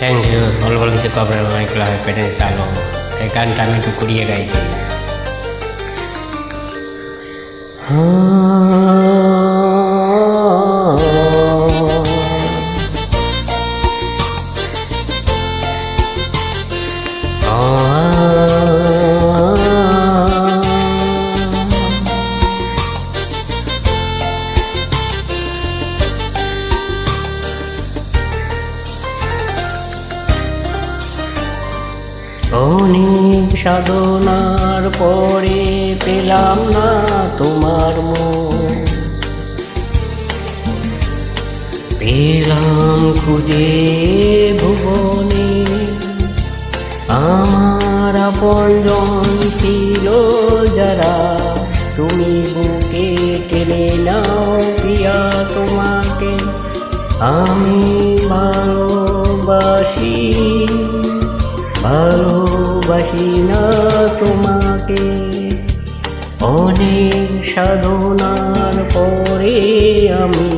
Thank you. ভালো ভালো কিছু কবে অনেকগুলো হয় পেটে চালো এই গানটা আমি একটু কুড়িয়ে গাইছি। অনেক সাধনার পরে পেলাম না তোমার মন, পেলাম খুঁজে ভুবনে আমার আপনজন ছিল যারা, তুমি বুকে টেনে নাও প্রিয়া তোমাকে আমি ভালোবাসি, ভালোবাসি না তোমাকে। অনেক সাধনার পরে আমি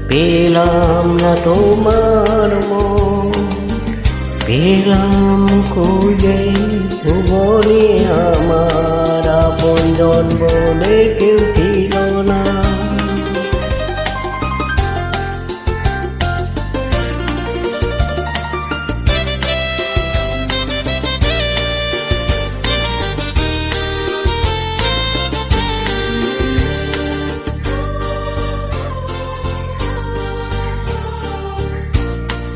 পেলাম না তোমার মন, পেলাম খুঁজে ভুবনে আমার আপনজন বলে কেউ ছিল না।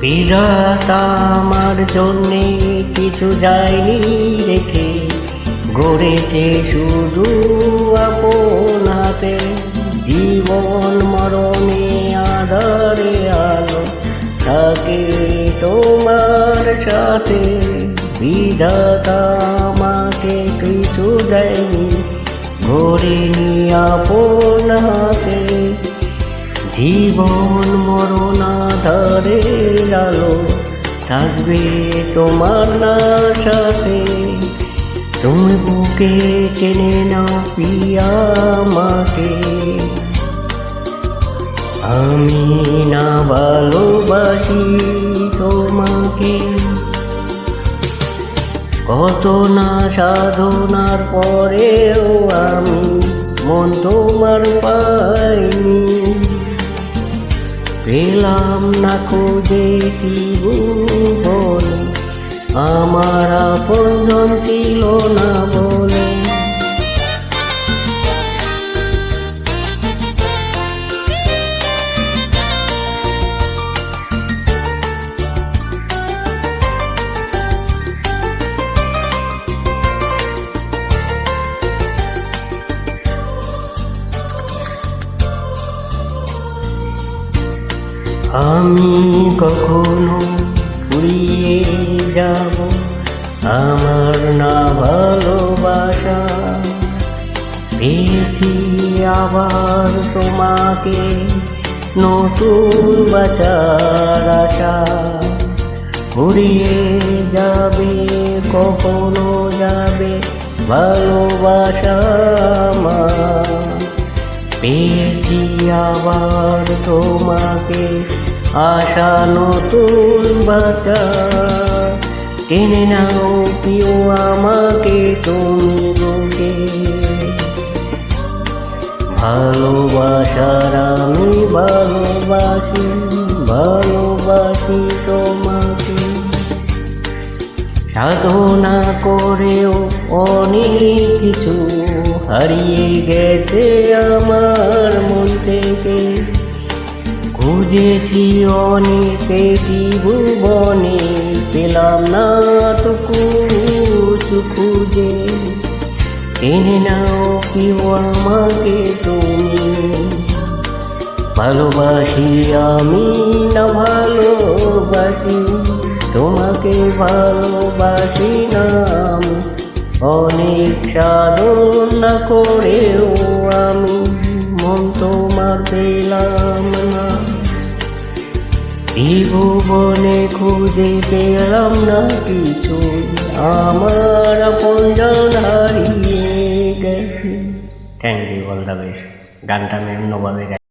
বিধাতা আমার জন্যে কিছু যায়নি রেখে, গড়েছে শুধু আপন হাতে জীবন মরণে আধারে আলো থাকে তোমার সাথে। বিধাতা আমাকে কিছু দেয়নি গড়েনি আপন হাতে জীবন মরণ আধারে আলো থাকবে তোমার না সাথে। তুমি বুকে টেনে নাও প্রিয়া আমাকে, আমি না ভালোবাসি তোমাকে। কত না সাধনার পরেও আমি মন তোমার পাইনি, পেলাম না খুঁজে কি ভুবনে আমার আপনজন ছিল না বলে। আমি কখনো ফুরিয়ে যাব আমার না ভালোবাসা, পেয়েছি আবার তোমাকে নতুন বাঁচার আশা। ফুরিয়ে যাবে কখনো যাবে ভালোবাসা আমার, পেয়েছি আবার তোমাকে আশা নতুন বাঁচা। টেনে নাও প্রিয় আমাকে তুমি বুকে, ভালোবাসার আমি ভালোবাসি, ভালোবাসি তোমাকে। সাধনা করেও অনেক কিছু হারিয়ে গেছে আমার মন থেকে, খুঁজেছি অনেকে ভুবনে পেলাম না তো কিছু খুঁজে। টেনে নাও কেউ আমাকে তুমি, ভালোবাসি আমি না ভালোবাসি তোমাকে, ভালোবাসি না আমি। অনেক সাধনা করেও আমি মন তোমার পেলাম না, ভুবনে খুঁজে পেলাম না কিছু, আমার আপনজন হারিয়ে গেছে। Thank you, all the best. গানটা আমি অন্যভাবে